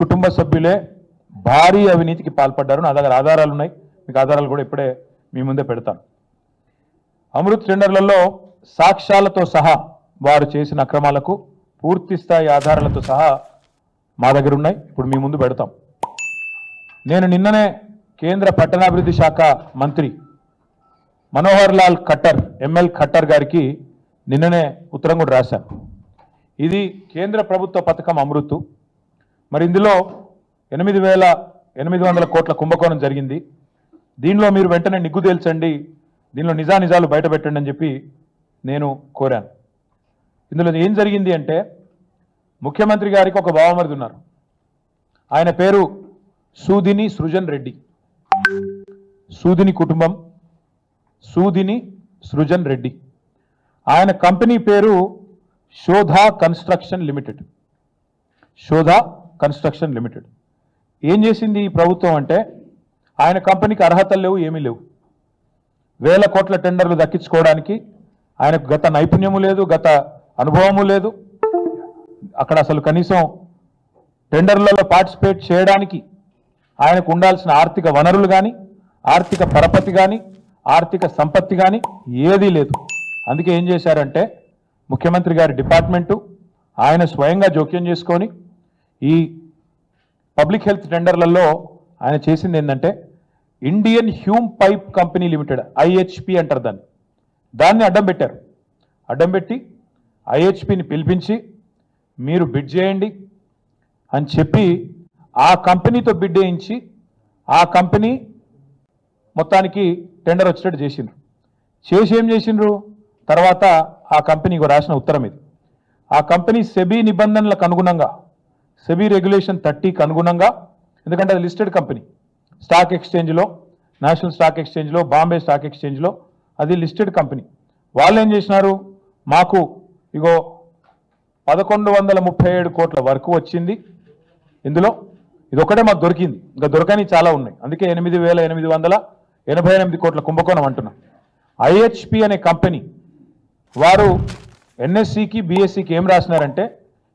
కుటుంబ సభ్యులే భారీ అవినీతికి పాల్పడ్డారు. నా దగ్గర ఆధారాలు ఉన్నాయి, మీకు ఆధారాలు కూడా ఇప్పుడే మీ ముందే పెడతాను. అమృత్ టెండర్లలో సాక్ష్యాలతో సహా వారు చేసిన అక్రమాలకు పూర్తి స్థాయి ఆధారాలతో సహా మా దగ్గర ఉన్నాయి, ఇప్పుడు మీ ముందు పెడతాం. నేను నిన్ననే కేంద్ర పట్టణాభివృద్ధి శాఖ మంత్రి మనోహర్ లాల్ ఖట్టర్ ఎంఎల్ ఖట్టర్ గారికి నిన్ననే ఉత్తరం కూడా రాశాను. ఇది కేంద్ర ప్రభుత్వ పథకం అమృత్. మరి ఇందులో 8,800 కోట్ల కుంభకోణం జరిగింది. దీనిలో మీరు వెంటనే నిగ్గు తేల్చండి, దీనిలో నిజానిజాలు బయట పెట్టండి అని చెప్పి నేను కోరాను. ఇందులో ఏం జరిగింది అంటే, ముఖ్యమంత్రి గారికి ఒక బావమరిది ఉన్నారు. ఆయన పేరు సూదిని సృజన్ రెడ్డి. సూదిని కుటుంబం, సూదిని సృజన్ రెడ్డి. ఆయన కంపెనీ పేరు Shodha construction limited. Shodha construction limited. ఏం చేసింది ఈ ప్రభుత్వం అంటే, ఆయన కంపెనీకి అర్హతలు లేవు, ఏమీ లేవు. వేల కోట్ల టెండర్లు దక్కించుకోవడానికి ఆయనకు గత నైపుణ్యము లేదు, గత అనుభవము లేదు. అక్కడ అసలు కనీసం టెండర్లలో పార్టిసిపేట్ చేయడానికి ఆయనకు ఉండాల్సిన ఆర్థిక వనరులు కానీ, ఆర్థిక పరపతి కానీ, ఆర్థిక సంపత్తి కానీ ఏదీ లేదు. అందుకే ఏం చేశారంటే, ముఖ్యమంత్రి గారి డిపార్ట్మెంటు ఆయన స్వయంగా జోక్యం చేసుకొని ఈ పబ్లిక్ హెల్త్ టెండర్లలో ఆయన చేసింది ఏంటంటే, Indian Hume pipe company limited, IHP అంటారు దాన్ని అడ్డం పెట్టారు. అడ్డం పెట్టి ఐహెచ్పిని పిలిపించి మీరు బిడ్ చేయండి అని చెప్పి ఆ కంపెనీతో బిడ్ చేయించి ఆ కంపెనీ మొత్తానికి టెండర్ వచ్చేటట్టు చేసిండ్రు. చేసి ఏం చేసిండ్రు తర్వాత ఆ కంపెనీకి రాసిన ఉత్తరం ఇది. ఆ కంపెనీ సెబీ నిబంధనలకు అనుగుణంగా, సెబీ రెగ్యులేషన్ 30కి అనుగుణంగా, ఎందుకంటే అది లిస్టెడ్ కంపెనీ, స్టాక్ ఎక్స్చేంజ్లో, నేషనల్ స్టాక్ ఎక్స్చేంజ్లో, బాంబే స్టాక్ ఎక్స్చేంజ్లో అది లిస్టెడ్ కంపెనీ. వాళ్ళు ఏం చేసినారు, మాకు ఇగో 1137 కోట్ల వరకు వచ్చింది, ఇందులో ఇది ఒకటే మాకు దొరికింది, ఇంకా దొరకని చాలా ఉన్నాయి, అందుకే 8,888 కోట్ల కుంభకోణం అంటున్నాం. ఐహెచ్పి అనే కంపెనీ వారు ఎన్ఎస్సికి బిఎస్సికి ఏం రాసినారంటే,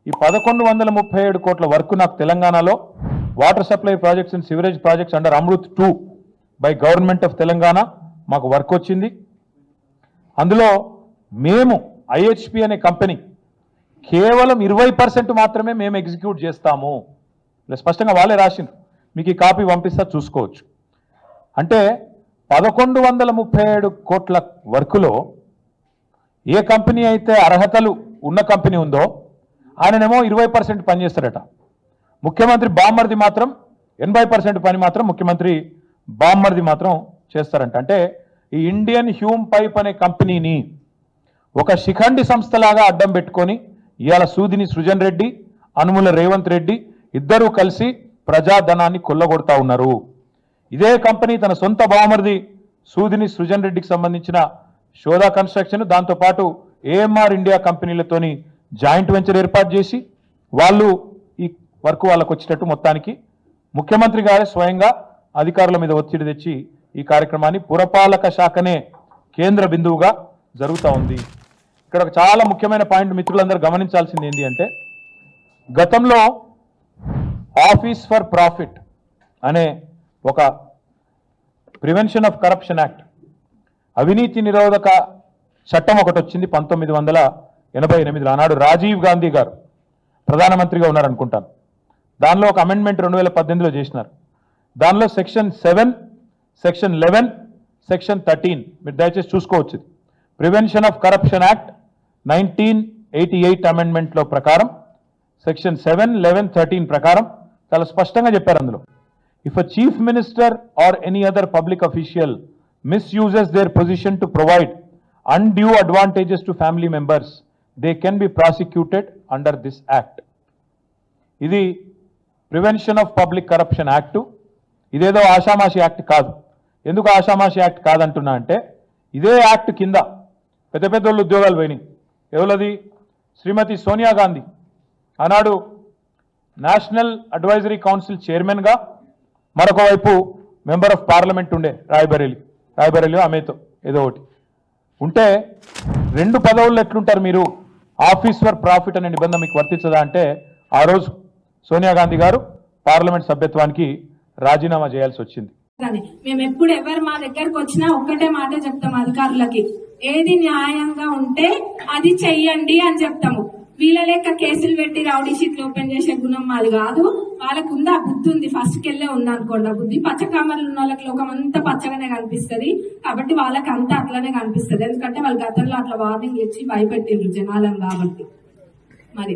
ఈ 1137 కోట్ల వరకు నాకు తెలంగాణలో water supply projects and sewerage projects under Amrit 2 by government of Telangana మాకు వర్క్ వచ్చింది. అందులో మేము ఐహెచ్పి అనే కంపెనీ కేవలం 20% మాత్రమే మేము ఎగ్జిక్యూట్ చేస్తాము. ఇలా స్పష్టంగా వాళ్ళే రాసిండ్రు, మీకు ఈ కాపీ పంపిస్తా చూసుకోవచ్చు. అంటే 1137 కోట్ల వర్కులో ఏ కంపెనీ అయితే అర్హతలు ఉన్న కంపెనీ ఉందో ఆయననేమో 20% పనిచేస్తారట. ముఖ్యమంత్రి బామ్మర్ది మాత్రం 80% పని మాత్రం ముఖ్యమంత్రి బామ్మర్ది మాత్రం చేస్తారంట. అంటే ఈ ఇండియన్ హ్యూమ్ పైప్ అనే కంపెనీని ఒక శిఖండి సంస్థలాగా అడ్డం పెట్టుకొని ఇవాళ సూదిని సృజన్ రెడ్డి, అనుముల రేవంత్ రెడ్డి ఇద్దరూ కలిసి ప్రజాధనాన్ని కొల్లగొడతా ఉన్నారు. ఇదే కంపెనీ తన సొంత బావమరిది సూదిని సృజన్ రెడ్డికి సంబంధించిన శోధా కన్స్ట్రక్షన్, దాంతోపాటు ఏఎంఆర్ ఇండియా కంపెనీలతోని జాయింట్ వెంచర్ ఏర్పాటు చేసి వాళ్ళు ఈ వర్క్ వాళ్ళకు వచ్చేటట్టు మొత్తానికి ముఖ్యమంత్రి గారే స్వయంగా అధికారుల మీద ఒత్తిడి తెచ్చి ఈ కార్యక్రమాన్ని పురపాలక శాఖనే కేంద్ర బిందువుగా జరుగుతూ ఉంది. ఇక్కడ ఒక చాలా ముఖ్యమైన పాయింట్ మిత్రులందరూ గమనించాల్సింది ఏంటి అంటే, గతంలో ఆఫీస్ ఫర్ ప్రాఫిట్ అనే ఒక ప్రివెన్షన్ ఆఫ్ కరప్షన్ యాక్ట్, అవినీతి నిరోధక చట్టం ఒకటి వచ్చింది 1988. ఆనాడు రాజీవ్ గాంధీ గారు ప్రధానమంత్రిగా ఉన్నారనుకుంటాను. దానిలో ఒక అమెండ్మెంట్ 2018లో చేసినారు. దానిలో సెక్షన్ 7, సెక్షన్ 11, సెక్షన్ 13 మీరు దయచేసి చూసుకోవచ్చు. ప్రివెన్షన్ ఆఫ్ కరప్షన్ యాక్ట్ 1988 అమెండ్మెంట్లో ప్రకారం సెక్షన్ 7, 11, 13 ప్రకారం చాలా స్పష్టంగా చెప్పారు. అందులో if a chief minister or any other public official misuses their position to provide undue advantages to family members, they can be prosecuted under this act. ఇది prevention of public corruption act. ఇదేదో ఆషామాషి act కాదు. ఎందుకు ఆషామాషి act కాదంటున్నా అంటే, ఇదే act కింద పెద్ద పెద్ద వాళ్ళు ఉద్యోగాలు పోయినాయి. ఎవరది? శ్రీమతి సోనియా గాంధీ ఆనాడు నేషనల్ అడ్వైజరీ కౌన్సిల్ చైర్మన్గా, మరొక వైపు మెంబర్ ఆఫ్ పార్లమెంట్ ఉండే రాయ్బరేలీ ఆమెతో ఏదో ఒకటి ఉంటే, 2 పదవుల్లో ఎట్లుంటారు మీరు? ఆఫీస్ ఫర్ ప్రాఫిట్ అనే నిబంధన మీకు వర్తించదా అంటే, ఆ రోజు సోనియా గాంధీ గారు పార్లమెంట్ సభ్యత్వానికి రాజీనామా చేయాల్సి వచ్చింది. మేము ఎప్పుడు ఎవరు మా దగ్గరకు వచ్చినా ఒక్కటే మాట చెప్తాం అధికారులకి, ఏది న్యాయంగా ఉంటే అది చెయ్యండి అని చెప్తాము. వీళ్ళ లెక్క కేసులు పెట్టి రౌడీ షీట్లు ఓపెన్ చేసే గుణం మాది కాదు. వాళ్ళకు ఉందా బుద్ధి ఉంది, ఫస్ట్ కెళ్లే ఉంది అనుకోండి. బుద్ధి పచ్చకామర్లు ఉన్న వాళ్ళకి లోకం అంతా పచ్చగానే కనిపిస్తుంది కాబట్టి వాళ్ళకి అంతా అట్లనే కనిపిస్తుంది. ఎందుకంటే వాళ్ళు గతంలో అట్లా వార్నింగ్ ఇచ్చి భయపెట్టిండ్రు జనాలను కాబట్టి. మరి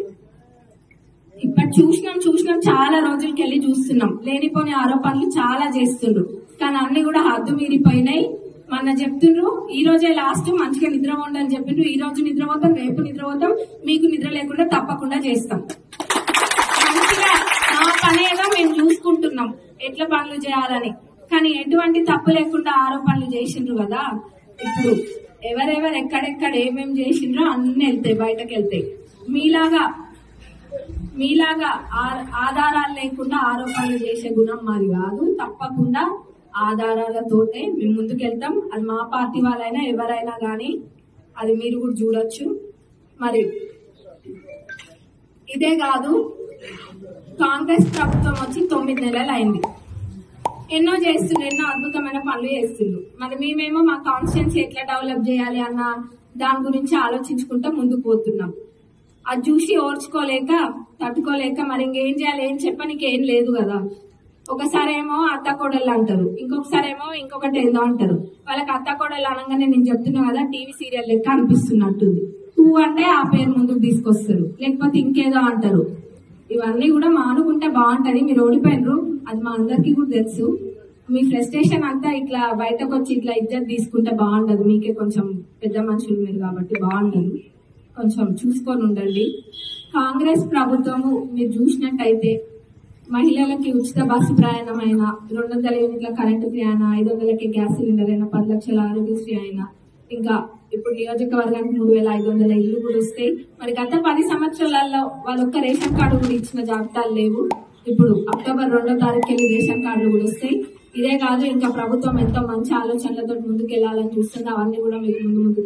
ఇప్పుడు చూసినాం చాలా రోజులకి వెళ్ళి చూస్తున్నాం. లేనిపోని ఆరోపణలు చాలా చేస్తుండ్రు కానీ అన్ని కూడా హద్దు మీరిపోయినాయి. మొన్న చెప్తుండ్రు ఈ రోజే లాస్ట్, మంచిగా నిద్రపోండి అని చెప్పిండ్రు. ఈ రోజు నిద్రపోతాం, రేపు నిద్రపోతాం, మీకు నిద్ర లేకుండా తప్పకుండా చేస్తాం. మంచిగా మా పనేగా మేము చూసుకుంటున్నాం ఎట్లా పనులు చేయాలని. కానీ ఎటువంటి తప్పు లేకుండా ఆరోపణలు చేసిండ్రు కదా. ఇప్పుడు ఎవరెవరు ఎక్కడెక్కడ ఏమేమి చేసిండ్రో అన్ని వెళ్తాయి, బయటకు వెళ్తాయి. మీలాగా ఆధారాలు లేకుండా ఆరోపణలు చేసే గుణం మాది కాదు. తప్పకుండా ఆధారాలతోటే మేము ముందుకెళ్తాం. అది మా పార్టీ వాళ్ళైనా ఎవరైనా కానీ అది మీరు కూడా చూడొచ్చు. మరి ఇదే కాదు, కాంగ్రెస్ ప్రభుత్వం వచ్చి 9 నెలలు అయింది. ఎన్నో చేస్తుండ్రు, ఎన్నో అద్భుతమైన పనులు చేస్తుండ్రు. మరి మేమేమో మా కాన్స్టిట్యున్సీ ఎట్లా డెవలప్ చేయాలి అన్న దాని గురించి ఆలోచించుకుంటూ ముందుకు పోతున్నాం. అది చూసి ఓర్చుకోలేక తట్టుకోలేక మరి ఇంకేం చేయాలి, ఏం చెప్పడానికి ఏం లేదు కదా. ఒకసారి ఏమో అత్త కోడళ్ళు అంటారు, ఇంకొకసారి ఏమో ఇంకొకటి ఏదో అంటారు. వాళ్ళకి అత్త కోడళ్ళు అనగానే నేను చెప్తున్నా కదా, టీవీ సీరియల్ లెక్క అనిపిస్తున్నట్టుంది. అంటే ఆ పేరు ముందుకు తీసుకొస్తారు, లేకపోతే ఇంకేదో అంటారు. ఇవన్నీ కూడా మానుకుంటే బాగుంటది. మీరు ఓడిపోయినరు, అది మా అందరికీ కూడా తెలుసు. మీ ఫ్రస్ట్రేషన్ అంతా ఇట్లా బయటకు వచ్చి ఇట్లా ఇజ్జత్ తీసుకుంటే బాగుండదు. మీకే కొంచెం పెద్ద మనుషులు మీరు కాబట్టి బాగుండదు, కొంచెం చూసుకొని ఉండండి. కాంగ్రెస్ ప్రభుత్వము మీరు చూసినట్టయితే మహిళలకి ఉచిత బస్సు ప్రయాణమైన, 200 యూనిట్ల కరెంటు ఫ్రీ అయినా, 500కి గ్యాస్ సిలిండర్ అయినా, 10 లక్షల ఆరోగ్యశ్రీ అయినా, ఇంకా ఇప్పుడు నియోజకవర్గానికి 3500 ఇల్లు కూడా వస్తాయి. మరి గత 10 సంవత్సరాలలో వాళ్ళొక్క రేషన్ కార్డు కూడా ఇచ్చిన జాబితాలు లేవు. ఇప్పుడు అక్టోబర్ 2వ తారీఖుకి రేషన్ కార్డులు కూడా వస్తాయి. ఇదే కాదు, ఇంకా ప్రభుత్వం ఎంతో మంచి ఆలోచనలతో ముందుకెళ్లాలని చూస్తుంది. అవన్నీ కూడా మీకు ముందు